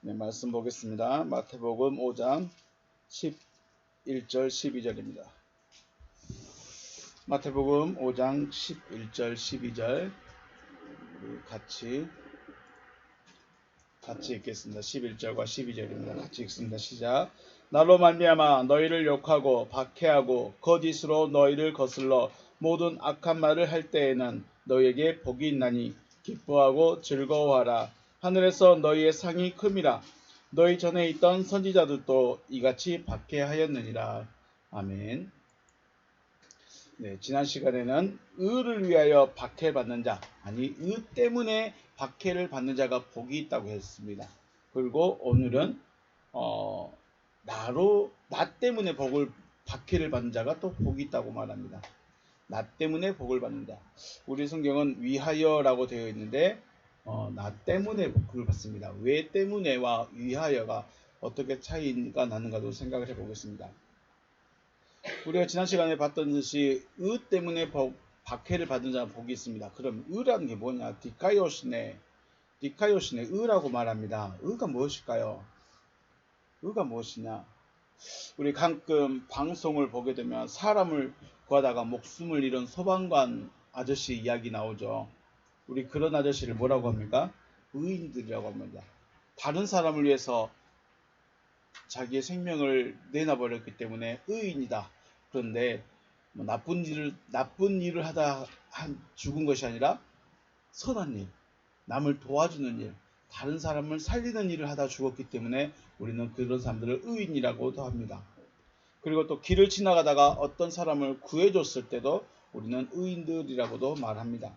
네, 말씀 보겠습니다. 마태복음 5장 11절 12절입니다. 마태복음 5장 11절 12절 같이 읽겠습니다. 11절과 12절입니다. 같이 읽습니다. 시작. 나로 말미암아 너희를 욕하고 박해하고 거짓으로 너희를 거슬러 모든 악한 말을 할 때에는 너희에게 복이 있나니 기뻐하고 즐거워하라. 하늘에서 너희의 상이 큼이라. 너희 전에 있던 선지자들도 이같이 박해하였느니라. 아멘. 네, 지난 시간에는 의를 위하여 박해받는 자, 아니 의 때문에 박해를 받는 자가 복이 있다고 했습니다. 그리고 오늘은 나 때문에 박해를 받는 자가 또 복이 있다고 말합니다. 나 때문에 복을 받는 자. 우리 성경은 위하여라고 되어 있는데 나 때문에 복을 받습니다. 왜 때문에와 위하여가 어떻게 차이가 나는가도 생각을 해보겠습니다. 우리가 지난 시간에 봤던 듯이 의 때문에 박해를 받는 자는 복이 있습니다. 그럼 의라는 게 뭐냐? 디카요시네 의라고 말합니다. 의가 무엇일까요? 의가 무엇이냐? 우리 가끔 방송을 보게 되면 사람을 구하다가 목숨을 잃은 소방관 아저씨 이야기 나오죠. 우리 그런 아저씨를 뭐라고 합니까? 의인들이라고 합니다. 다른 사람을 위해서 자기의 생명을 내놔버렸기 때문에 의인이다. 그런데 나쁜 일을 하다 죽은 것이 아니라 선한 일, 남을 도와주는 일, 다른 사람을 살리는 일을 하다 죽었기 때문에 우리는 그런 사람들을 의인이라고도 합니다. 그리고 또 길을 지나가다가 어떤 사람을 구해줬을 때도 우리는 의인들이라고도 말합니다.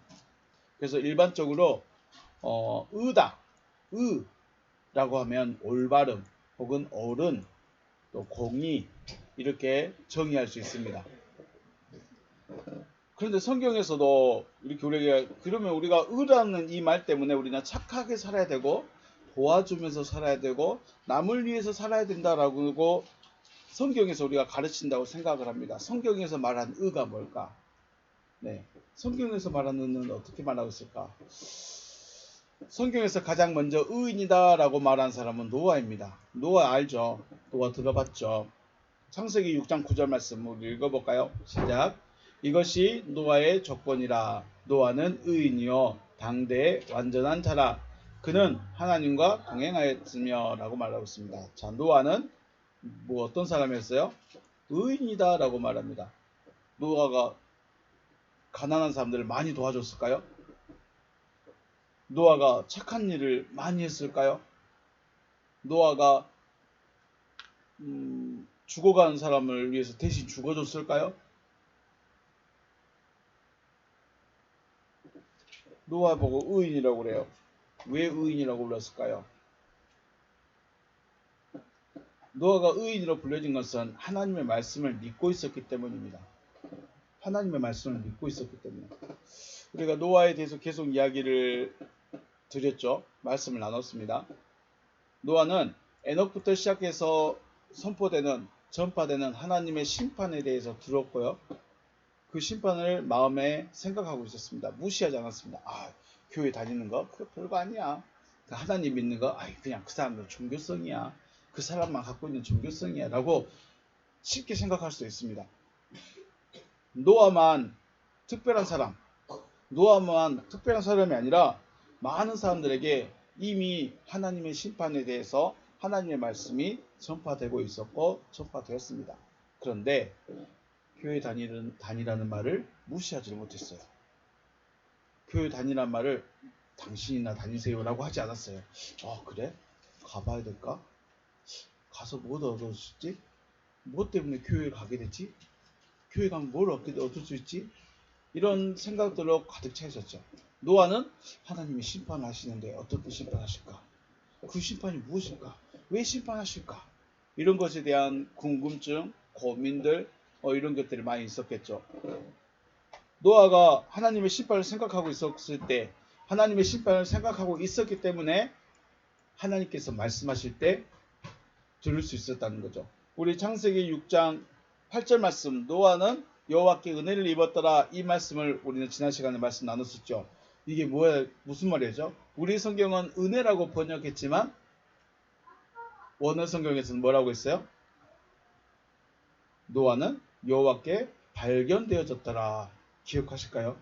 그래서 일반적으로 의다, 의라고 하면 올바름 혹은 옳은, 또 공의 이렇게 정의할 수 있습니다. 그런데 성경에서도 이렇게 그러면 우리가 의라는 이 말 때문에 우리는 착하게 살아야 되고 도와주면서 살아야 되고 남을 위해서 살아야 된다라고 성경에서 우리가 가르친다고 생각을 합니다. 성경에서 말한 의가 뭘까? 네, 성경에서 말하는 의는 어떻게 말하고 있을까? 성경에서 가장 먼저 의인이다 라고 말한 사람은 노아입니다. 노아 알죠? 노아 들어봤죠? 창세기 6장 9절 말씀 우리 읽어볼까요? 시작. 이것이 노아의 조건이라. 노아는 의인이요 당대의 완전한 자라. 그는 하나님과 동행하였으며 라고 말하고 있습니다. 자, 노아는 어떤 사람이었어요? 의인이다 라고 말합니다. 노아가 가난한 사람들을 많이 도와줬을까요? 노아가 착한 일을 많이 했을까요? 노아가 죽어가는 사람을 위해서 대신 죽어줬을까요? 노아 보고 의인이라고 그래요. 왜 의인이라고 불렀을까요? 노아가 의인으로 불려진 것은 하나님의 말씀을 믿고 있었기 때문입니다. 하나님의 말씀을 믿고 있었기 때문에. 우리가 노아에 대해서 계속 이야기를 드렸죠. 말씀을 나눴습니다. 노아는 에녹부터 시작해서 전파되는 하나님의 심판에 대해서 들었고요. 그 심판을 마음에 생각하고 있었습니다. 무시하지 않았습니다. 교회 다니는 거 그거 별거 아니야. 하나님 믿는 거 그냥 그 사람들 종교성이야. 그 사람만 갖고 있는 종교성이야 라고 쉽게 생각할 수 있습니다. 노아만 특별한 사람이 아니라 많은 사람들에게 이미 하나님의 심판에 대해서 하나님의 말씀이 전파되고 있었고 전파되었습니다. 그런데 교회 다니라는 말을 무시하지 못했어요. 교회 다니라는 말을 당신이나 다니세요 라고 하지 않았어요. 그래? 가봐야 될까? 가서 뭘 얻어줄지? 뭐 때문에 교회에 가게 되지? 교회 가면 뭘 얻을 수 있지? 이런 생각들로 가득 차 있었죠. 노아는 하나님이 심판하시는데 어떻게 심판하실까? 그 심판이 무엇일까? 왜 심판하실까? 이런 것에 대한 궁금증, 고민들 이런 것들이 많이 있었겠죠. 노아가 하나님의 심판을 생각하고 있었기 때문에 하나님께서 말씀하실 때 들을 수 있었다는 거죠. 우리 창세기 6장 8절 말씀, 노아는 여호와께 은혜를 입었더라. 이 말씀을 우리는 지난 시간에 말씀 나눴었죠. 이게 무슨 말이죠? 우리 성경은 은혜라고 번역했지만 원어 성경에서는 뭐라고 했어요? 노아는 여호와께 발견되어졌더라. 기억하실까요?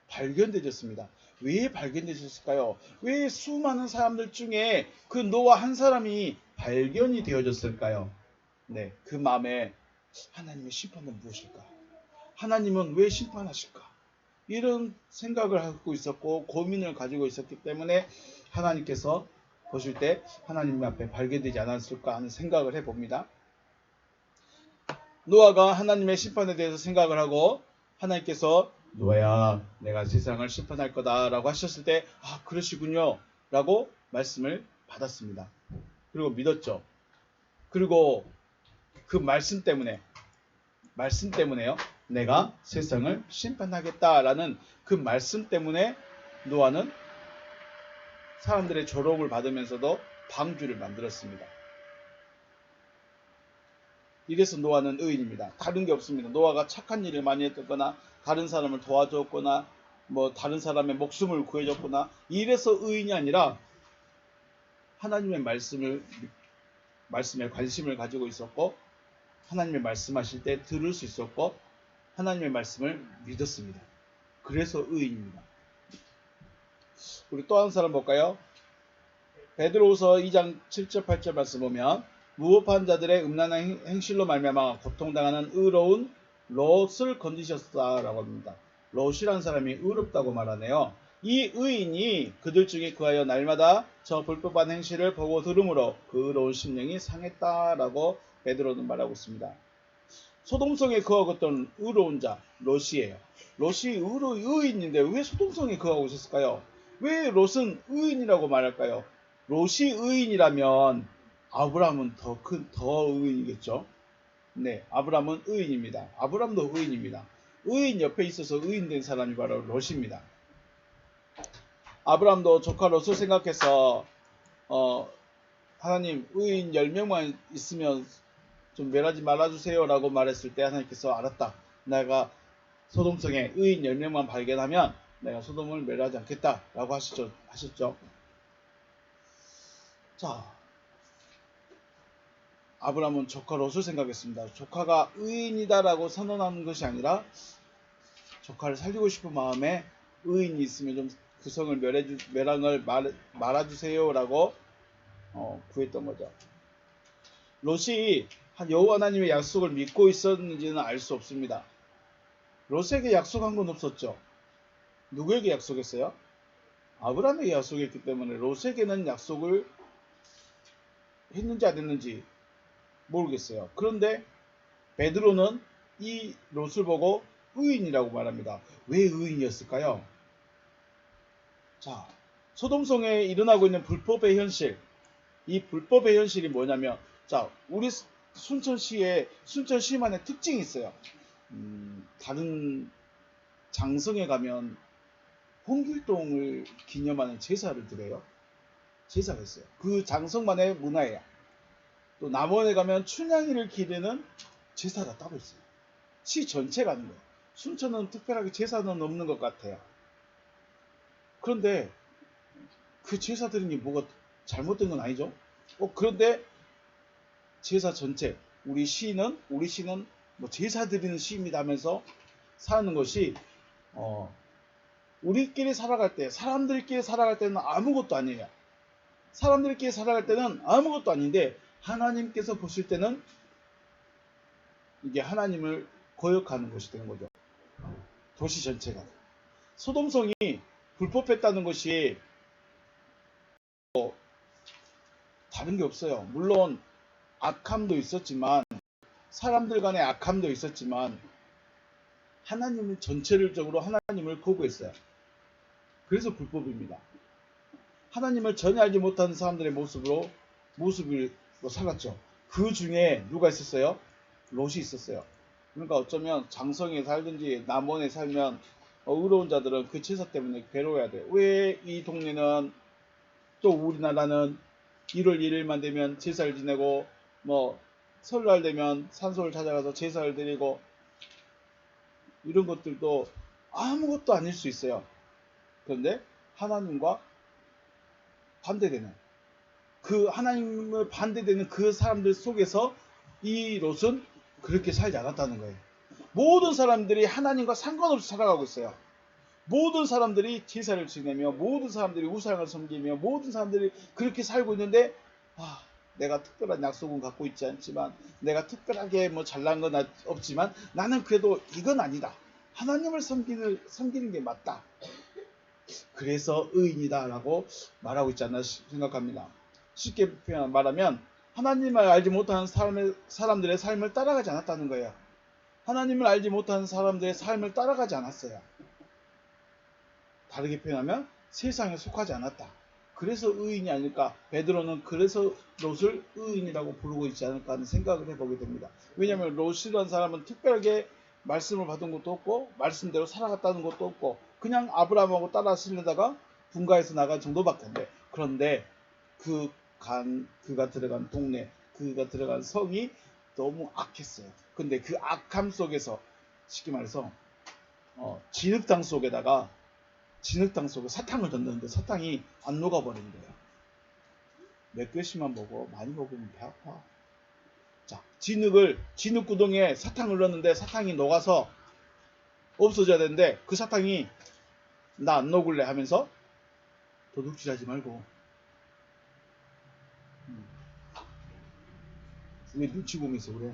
발견되어졌습니다. 왜 발견되셨을까요? 왜 수많은 사람들 중에 그 노아 한 사람이 발견이 되어졌을까요? 네, 그 마음에 하나님의 심판은 무엇일까? 하나님은 왜 심판하실까? 이런 생각을 하고 있었고 고민을 가지고 있었기 때문에 하나님께서 보실 때 하나님 앞에 발견되지 않았을까 하는 생각을 해봅니다. 노아가 하나님의 심판에 대해서 생각을 하고 하나님께서 노아야 내가 세상을 심판할 거다 라고 하셨을 때 아 그러시군요 라고 말씀을 받았습니다. 그리고 믿었죠. 그리고 그 말씀 때문에요 내가 세상을 심판하겠다라는 그 말씀 때문에 노아는 사람들의 조롱을 받으면서도 방주를 만들었습니다. 이래서 노아는 의인입니다. 다른 게 없습니다. 노아가 착한 일을 많이 했거나 다른 사람을 도와줬거나 뭐 다른 사람의 목숨을 구해줬거나 이래서 의인이 아니라 하나님의 말씀에 관심을 가지고 있었고 하나님의 말씀하실 때 들을 수 있었고 하나님의 말씀을 믿었습니다. 그래서 의인입니다. 우리 또 한 사람 볼까요? 베드로후서 2장 7절 8절 말씀 보면 무법한 자들의 음란한 행실로 말미암아 고통당하는 의로운 롯을 건지셨다라고 합니다. 롯이라는 사람이 의롭다고 말하네요. 이 의인이 그들 중에 그하여 날마다 저 불법한 행실을 보고 들으므로 그 의로운 심령이 상했다라고 베드로는 말하고 있습니다. 소돔성에 거하고 있던 의로운 자 롯이에요. 롯이 의인인데 왜 소돔성에 거하고 있었을까요? 왜 롯은 의인이라고 말할까요? 롯이 의인이라면 아브라함은 더 의인이겠죠. 네, 아브라함은 의인입니다. 아브라함도 의인입니다. 의인 옆에 있어서 의인된 사람이 바로 롯입니다. 아브라함도 조카 롯을 생각해서 하나님 의인 10명만 있으면 좀 멸하지 말아주세요 라고 말했을 때 하나님께서 알았다. 내가 소돔성에 의인 10명만 발견하면 내가 소돔을 멸하지 않겠다 라고 하셨죠. 자, 아브라함은 조카 롯을 생각했습니다. 조카가 의인이다라고 선언하는 것이 아니라 조카를 살리고 싶은 마음에 의인이 있으면 좀 그 성을 멸항을 말아주세요라고 구했던 거죠. 롯이 여호와 하나님의 약속을 믿고 있었는지는 알 수 없습니다. 롯에게 약속한 건 없었죠. 누구에게 약속했어요? 아브라함에게 약속했기 때문에 롯에게는 약속을 했는지 안 했는지 모르겠어요. 그런데 베드로는 이 롯을 보고 의인이라고 말합니다. 왜 의인이었을까요? 자, 소돔성에 일어나고 있는 불법의 현실. 이 불법의 현실이 뭐냐면, 자, 우리 순천시만의 특징이 있어요. 다른 장성에 가면 홍길동을 기념하는 제사를 드려요. 제사가 있어요. 그 장성만의 문화예요. 또 남원에 가면 춘향이를 기리는 제사가 따로 있어요. 시 전체가 하는 거예요. 순천은 특별하게 제사는 없는 것 같아요. 그런데 그 제사 드리는 게 뭐가 잘못된 건 아니죠? 그런데 제사 전체, 우리 시는 뭐 제사 드리는 시입니다 하면서 사는 것이 우리끼리 살아갈 때, 사람들끼리 살아갈 때는 아무것도 아니에요. 사람들끼리 살아갈 때는 아무것도 아닌데 하나님께서 보실 때는 이게 하나님을 거역하는 것이 되는 거죠. 도시 전체가. 소돔성이 불법했다는 것이 다른 게 없어요. 물론 악함도 있었지만 사람들 간의 악함도 있었지만 하나님은 전체적으로 하나님을 거부했어요. 그래서 불법입니다. 하나님을 전혀 알지 못하는 사람들의 모습을 살았죠. 그 중에 누가 있었어요? 롯이 있었어요. 그러니까 어쩌면 장성에 살든지 남원에 살면 의로운 자들은 그 제사 때문에 괴로워야 돼요. 왜 이 동네는 또 우리나라는 1월 1일만 되면 제사를 지내고 뭐 설날 되면 산소를 찾아가서 제사를 드리고 이런 것들도 아무것도 아닐 수 있어요. 그런데 하나님과 반대되는 그 하나님을 반대되는 그 사람들 속에서 이 롯은 그렇게 살지 않았다는 거예요. 모든 사람들이 하나님과 상관없이 살아가고 있어요. 모든 사람들이 제사를 지내며 모든 사람들이 우상을 섬기며 모든 사람들이 그렇게 살고 있는데 내가 특별한 약속은 갖고 있지 않지만 내가 특별하게 뭐 잘난 건 없지만 나는 그래도 이건 아니다. 하나님을 섬기는 게 맞다. 그래서 의인이다 라고 말하고 있지 않나 생각합니다. 쉽게 말하면 하나님을 알지 못하는 사람들의 삶을 따라가지 않았다는 거예요. 하나님을 알지 못하는 사람들의 삶을 따라가지 않았어요. 다르게 표현하면 세상에 속하지 않았다. 그래서 의인이 아닐까. 베드로는 그래서 롯을 의인이라고 부르고 있지 않을까 하는 생각을 해보게 됩니다. 왜냐하면 롯이라는 사람은 특별하게 말씀을 받은 것도 없고 말씀대로 살아갔다는 것도 없고 그냥 아브라함하고 따라 쓰려다가 분가해서 나간 정도밖에 안 돼. 그런데 그가 들어간 동네, 그가 들어간 성이 너무 악했어요. 근데 그 악함 속에서 쉽게 말해서 진흙탕 속에 사탕을 던졌는데 사탕이 안 녹아버린 거예요. 몇 개씩만 먹어. 많이 먹으면 배 아파. 자, 진흙 구덩이에 사탕을 넣었는데 사탕이 녹아서 없어져야 되는데 그 사탕이 나 안 녹을래 하면서 도둑질하지 말고 왜 눈치 보면서 그래.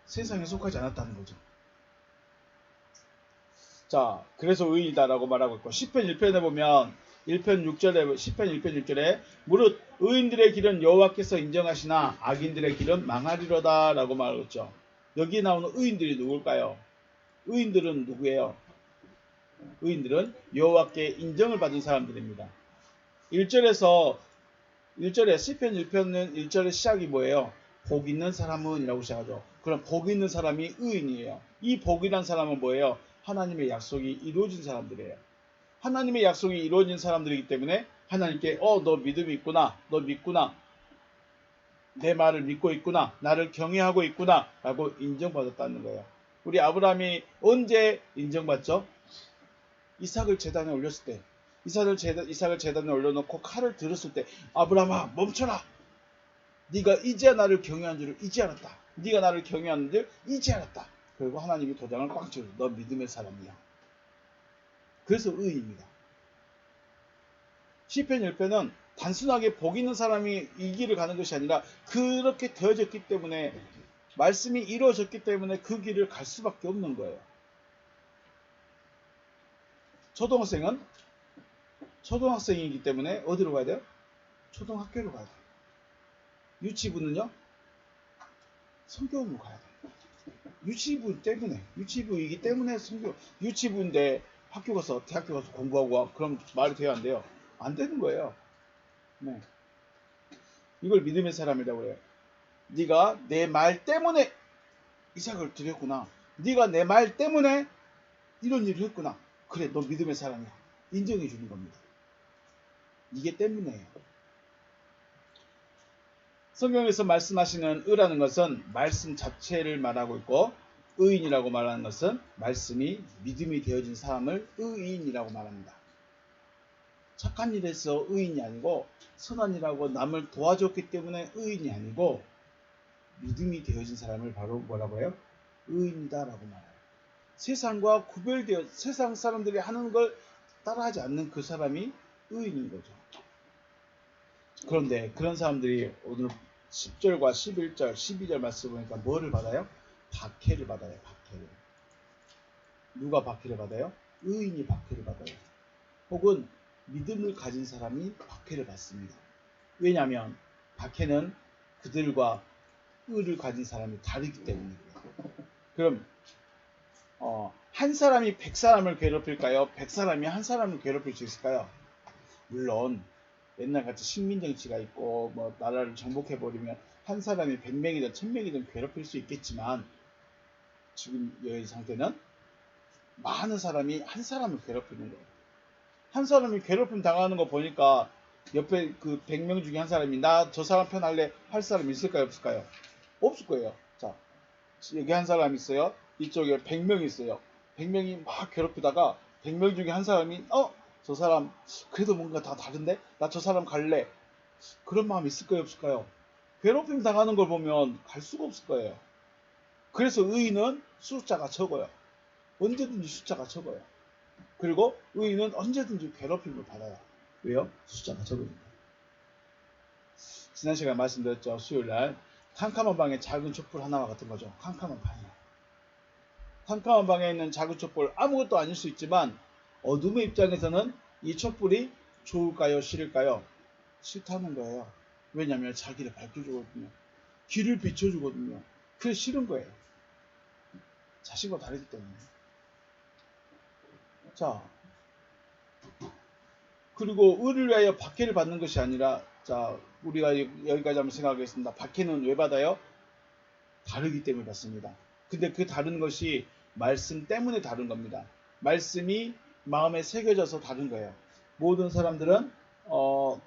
세상에 속하지 않았다는 거죠. 자, 그래서 의인이다라고 말하고 있고 10편 1편에 보면 10편 6절에 무릇 의인들의 길은 여호와께서 인정하시나 악인들의 길은 망하리로다 라고 말하고 있죠. 여기 나오는 의인들이 누굴까요? 의인들은 누구예요? 의인들은 여호와께 인정을 받은 사람들입니다. 1절에 10편 1편은 1절의 시작이 뭐예요? 복 있는 사람은 이라고 시작하죠. 그럼 복 있는 사람이 의인이에요. 이 복이란 사람은 뭐예요? 하나님의 약속이 이루어진 사람들이에요. 하나님의 약속이 이루어진 사람들이기 때문에 하나님께 너 믿음이 있구나. 너 믿구나. 내 말을 믿고 있구나. 나를 경외하고 있구나. 라고 인정받았다는 거예요. 우리 아브라함이 언제 인정받죠? 이삭을 제단에 올렸을 때. 이삭을 제단에 올려놓고 칼을 들었을 때 아브라함아 멈춰라. 네가 이제야 나를 경외한 줄을 이제 알았다. 네가 나를 경외하는 줄 이제 알았다. 그리고 하나님이 도장을 꽉 찍어서 너 믿음의 사람이야. 그래서 의인입니다. 시편 1편은 단순하게 복 있는 사람이 이 길을 가는 것이 아니라 그렇게 되어졌기 때문에 말씀이 이루어졌기 때문에 그 길을 갈 수밖에 없는 거예요. 초등학생이기 때문에 어디로 가야 돼요? 초등학교로 가야 돼요. 유치부는요? 성교원으로 가야 돼요. 유치부이기 때문에 유치부인데 학교 가서 대학교 가서 공부하고 와. 그럼 말이 돼요 안 돼요? 안 되는 거예요. 네. 이걸 믿음의 사람이라고 해요. 네가 내 말 때문에 이삭을 드렸구나. 네가 내 말 때문에 이런 일을 했구나. 그래 너 믿음의 사람이야. 인정해 주는 겁니다. 이게 때문에요. 성경에서 말씀하시는 의라는 것은 말씀 자체를 말하고 있고 의인이라고 말하는 것은 말씀이 믿음이 되어진 사람을 의인이라고 말합니다. 착한 일에서 의인이 아니고 선한 일하고 남을 도와줬기 때문에 의인이 아니고 믿음이 되어진 사람을 바로 뭐라고 해요? 의인이다라고 말해요. 세상과 구별되어 세상 사람들이 하는 걸 따라하지 않는 그 사람이 의인인 거죠. 그런데 그런 사람들이 오늘 10절과 11절, 12절 말씀 보니까 뭐를 받아요? 박해를 받아요. 박해를. 누가 박해를 받아요? 의인이 박해를 받아요. 혹은 믿음을 가진 사람이 박해를 받습니다. 왜냐하면 박해는 그들과 의를 가진 사람이 다르기 때문입니다. 그럼 한 사람이 100사람을 괴롭힐까요? 100사람이 한 사람을 괴롭힐 수 있을까요? 물론 옛날같이 식민정치가 있고 뭐 나라를 정복해버리면 한 사람이 100명이든 1000명이든 괴롭힐 수 있겠지만 지금 여기 상태는 많은 사람이 한 사람을 괴롭히는 거예요. 한 사람이 괴롭힘 당하는 거 보니까 옆에 그 100명 중에 한 사람이 나 저 사람 편할래 할 사람 있을까요? 없을까요? 없을 거예요. 자, 여기 한 사람 있어요. 이쪽에 100명이 있어요. 100명이 막 괴롭히다가 100명 중에 한 사람이 저 사람 그래도 뭔가 다 다른데? 나 저 사람 갈래. 그런 마음이 있을까요, 없을까요? 괴롭힘 당하는 걸 보면 갈 수가 없을 거예요. 그래서 의인은 숫자가 적어요. 언제든지 숫자가 적어요. 그리고 의인은 언제든지 괴롭힘을 받아요. 왜요? 숫자가 적으니까. 지난 시간에 말씀드렸죠. 수요일날 캄캄한 방에 작은 촛불 하나와 같은 거죠. 캄캄한 방이에요. 캄캄한 방에 있는 작은 촛불, 아무것도 아닐 수 있지만 어둠의 입장에서는 이 촛불이 좋을까요, 싫을까요? 싫다는 거예요. 왜냐하면 자기를 밝혀주거든요. 길을 비춰주거든요. 그게 싫은 거예요. 자신과 다르기 때문에. 자, 그리고 의를 위하여 박해를 받는 것이 아니라, 자, 우리가 여기까지 한번 생각하겠습니다. 박해는 왜 받아요? 다르기 때문에 받습니다. 근데 그 다른 것이 말씀 때문에 다른 겁니다. 말씀이 마음에 새겨져서 다른 거예요. 모든 사람들은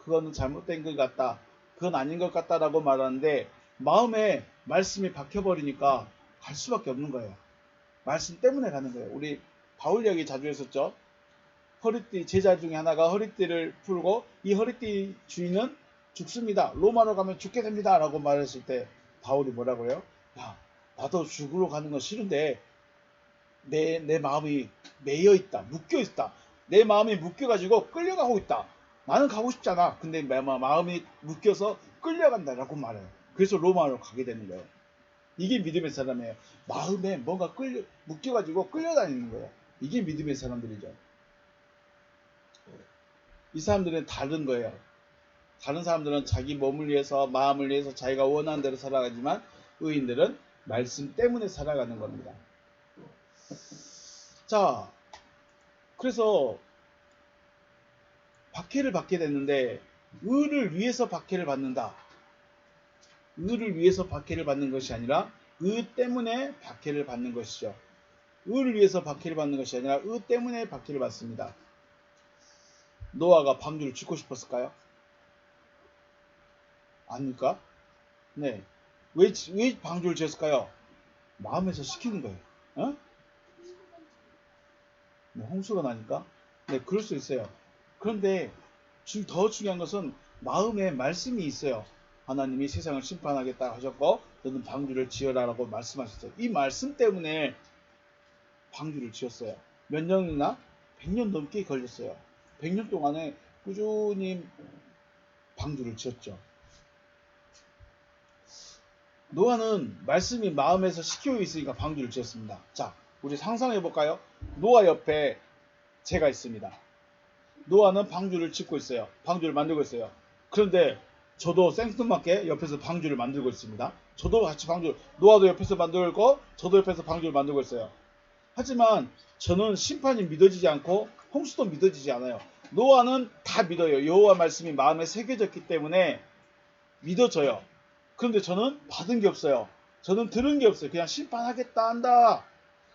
그거는 잘못된 것 같다, 그건 아닌 것 같다라고 말하는데 마음에 말씀이 박혀버리니까 갈 수밖에 없는 거예요. 말씀 때문에 가는 거예요. 우리 바울 이야기 자주 했었죠. 허리띠, 제자 중에 하나가 허리띠를 풀고 이 허리띠 주인은 죽습니다, 로마로 가면 죽게 됩니다 라고 말했을 때 바울이 뭐라고요? 야, 나도 죽으러 가는 건 싫은데 내 마음이 매여 있다, 묶여 있다. 내 마음이 묶여가지고 끌려가고 있다. 나는 가고 싶잖아. 근데 마음이 묶여서 끌려간다라고 말해요. 그래서 로마로 가게 되는 거예요. 이게 믿음의 사람이에요. 마음에 뭔가 묶여가지고 끌려다니는 거예요. 이게 믿음의 사람들이죠. 이 사람들은 다른 거예요. 다른 사람들은 자기 몸을 위해서, 마음을 위해서 자기가 원하는 대로 살아가지만 의인들은 말씀 때문에 살아가는 겁니다. 자, 그래서 박해를 받게 됐는데 의를 위해서 박해를 받는다. 의를 위해서 박해를 받는 것이 아니라 의 때문에 박해를 받는 것이죠. 의를 위해서 박해를 받는 것이 아니라 의 때문에 박해를 받습니다. 노아가 방주를 짓고 싶었을까요? 아닙니까? 네. 왜 방주를 지었을까요? 마음에서 시키는 거예요. 어? 뭐 홍수가 나니까? 네, 그럴 수 있어요. 그런데 더 중요한 것은 마음에 말씀이 있어요. 하나님이 세상을 심판하겠다 하셨고 너는 방주를 지어라라고 말씀하셨어요. 이 말씀 때문에 방주를 지었어요. 몇 년이나? 100년 넘게 걸렸어요. 100년 동안에 꾸준히 방주를 지었죠. 노아는 말씀이 마음에서 시키고 있으니까 방주를 지었습니다. 자, 우리 상상해 볼까요? 노아 옆에 제가 있습니다. 노아는 방주를 짓고 있어요. 방주를 만들고 있어요. 그런데 저도 생뚱맞게 옆에서 방주를 만들고 있습니다. 저도 같이 노아도 옆에서 만들고 있고 저도 옆에서 방주를 만들고 있어요. 하지만 저는 심판이 믿어지지 않고 홍수도 믿어지지 않아요. 노아는 다 믿어요. 여호와 말씀이 마음에 새겨졌기 때문에 믿어져요. 그런데 저는 받은 게 없어요. 저는 들은 게 없어요. 그냥 심판하겠다 한다,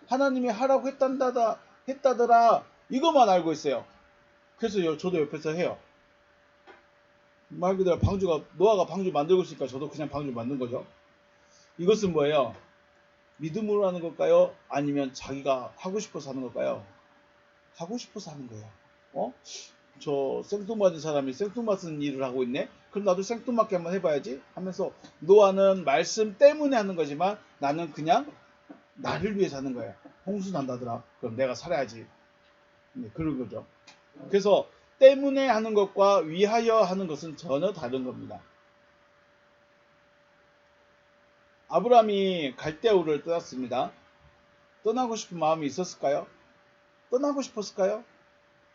하나님이 하라고 했다더라, 이것만 알고 있어요. 그래서 저도 옆에서 해요. 말 그대로 노아가 방주 만들고 있으니까 저도 그냥 방주 만든 거죠. 이것은 뭐예요? 믿음으로 하는 걸까요? 아니면 자기가 하고 싶어서 하는 걸까요? 하고 싶어서 하는 거예요. 저 생뚱맞은 사람이 생뚱맞은 일을 하고 있네? 그럼 나도 생뚱맞게 한번 해봐야지 하면서 노아는 말씀 때문에 하는 거지만 나는 그냥 나를 위해 사는 거예요. 홍수 난다더라. 그럼 내가 살아야지. 네, 그런 거죠. 그래서 때문에 하는 것과 위하여 하는 것은 전혀 다른 겁니다. 아브라함이 갈대아우를 떠났습니다. 떠나고 싶은 마음이 있었을까요? 떠나고 싶었을까요?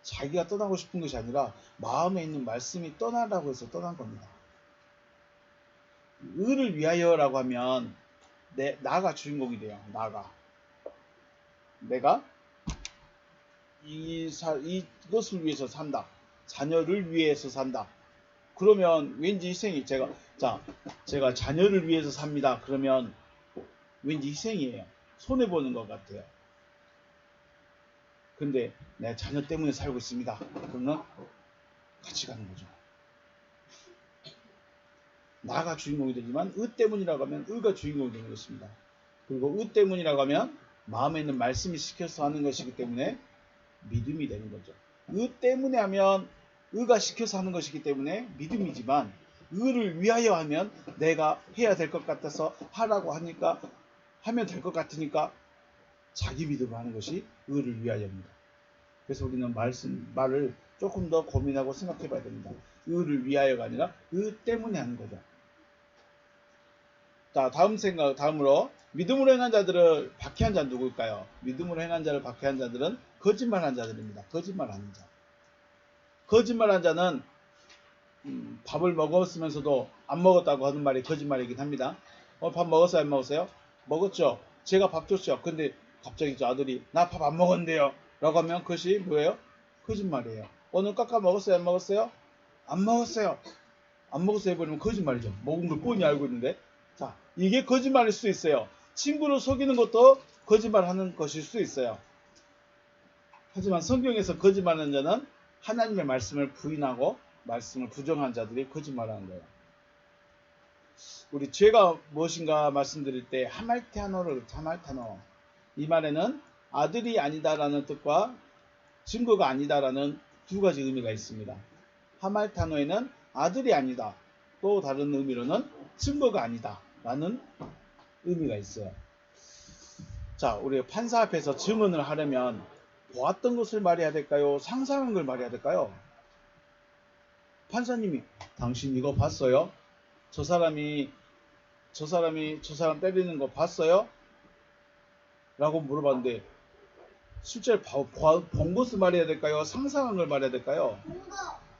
자기가 떠나고 싶은 것이 아니라 마음에 있는 말씀이 떠나라고 해서 떠난 겁니다. 의를 위하여라고 하면 나가 주인공이 돼요. 내가 이것을 위해서 산다. 자녀를 위해서 산다. 그러면 왠지 희생이 제가 자녀를 위해서 삽니다. 그러면 왠지 희생이에요. 손해보는 것 같아요. 근데 내 자녀 때문에 살고 있습니다. 그러면 같이 가는 거죠. 나가 주인공이 되지만 의 때문이라고 하면 의가 주인공이 되는 것입니다. 그리고 의 때문이라고 하면 마음에 있는 말씀이 시켜서 하는 것이기 때문에 믿음이 되는 거죠. 의 때문에 하면 의가 시켜서 하는 것이기 때문에 믿음이지만 의를 위하여 하면 내가 해야 될 것 같아서 하라고 하니까 하면 될 것 같으니까 자기 믿음으로 하는 것이 의를 위하여입니다. 그래서 우리는 말을 조금 더 고민하고 생각해 봐야 됩니다. 의를 위하여가 아니라 의 때문에 하는 거죠. 자, 다음으로 믿음으로 행한 자들을 박해한 자는 누구일까요? 믿음으로 행한 자를 박해한 자들은 거짓말한 자들입니다. 거짓말하는 자. 거짓말한 자는 밥을 먹었으면서도 안 먹었다고 하는 말이 거짓말이긴 합니다. 밥 먹었어요? 안 먹었어요? 먹었죠. 제가 밥 줬죠. 근데 갑자기 저 아들이 나 밥 안 먹었는데요 라고 하면 그것이 뭐예요? 거짓말이에요. 오늘 깎아 먹었어요? 안 먹었어요? 안 먹었어요. 안 먹었어요 해버리면 거짓말이죠. 먹은 걸 뻔히 알고 있는데. 자, 이게 거짓말일 수 있어요. 친구를 속이는 것도 거짓말하는 것일 수 있어요. 하지만 성경에서 거짓말하는 자는 하나님의 말씀을 부인하고 말씀을 부정한 자들이 거짓말하는 거예요. 우리 죄가 무엇인가 말씀드릴 때 하말테아노 이 말에는 아들이 아니다라는 뜻과 증거가 아니다라는 두 가지 의미가 있습니다. 하말타노에는 아들이 아니다, 또 다른 의미로는 증거가 아니다 라는 의미가 있어요. 자, 우리 판사 앞에서 증언을 하려면 보았던 것을 말해야 될까요? 상상한 걸 말해야 될까요? 판사님이 당신 이거 봤어요? 저 사람 때리는 거 봤어요? 라고 물어봤는데 실제로 본 것을 말해야 될까요? 상상한 걸 말해야 될까요?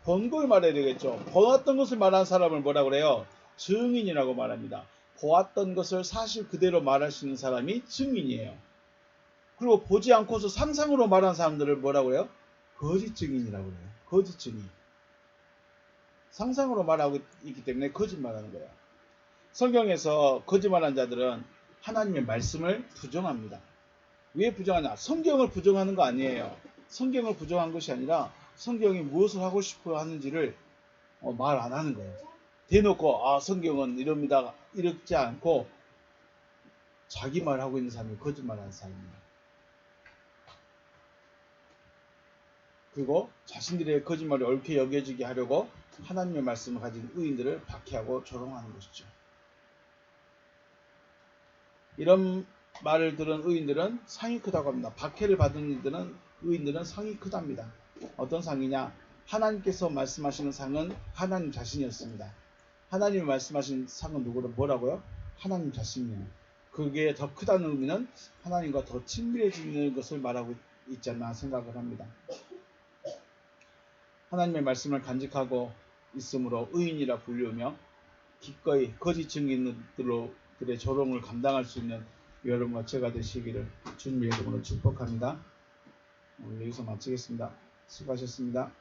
본 걸 말해야 되겠죠. 보았던 것을 말하는 사람을 뭐라 그래요? 증인이라고 말합니다. 보았던 것을 사실 그대로 말할 수 있는 사람이 증인이에요. 그리고 보지 않고서 상상으로 말하는 사람들을 뭐라 그래요? 거짓 증인이라고 그래요. 거짓 증인. 상상으로 말하고 있기 때문에 거짓말하는 거예요. 성경에서 거짓말한 자들은 하나님의 말씀을 부정합니다. 왜 부정하냐? 성경을 부정하는 거 아니에요. 성경을 부정한 것이 아니라 성경이 무엇을 하고 싶어 하는지를 말 안 하는 거예요. 대놓고 성경은 이럽니다. 이렇지 않고 자기 말하고 있는 사람이 거짓말하는 사람입니다. 그리고 자신들의 거짓말이 옳게 여겨지게 하려고 하나님의 말씀을 가진 의인들을 박해하고 조롱하는 것이죠. 이런 말을 들은 의인들은 상이 크다고 합니다. 박해를 받은 의인들은 상이 크답니다. 어떤 상이냐? 하나님께서 말씀하시는 상은 하나님 자신이었습니다. 하나님이 말씀하신 상은 뭐라고요? 하나님 자신이에요. 그게 더 크다는 의미는 하나님과 더 친밀해지는 것을 말하고 있지 않나 생각을 합니다. 하나님의 말씀을 간직하고 있으므로 의인이라 불리우며 기꺼이 거짓 증인들의 조롱을 감당할 수 있는 여러분과 제가 되시기를 주님의 이름으로 축복합니다. 오늘 여기서 마치겠습니다. 수고하셨습니다.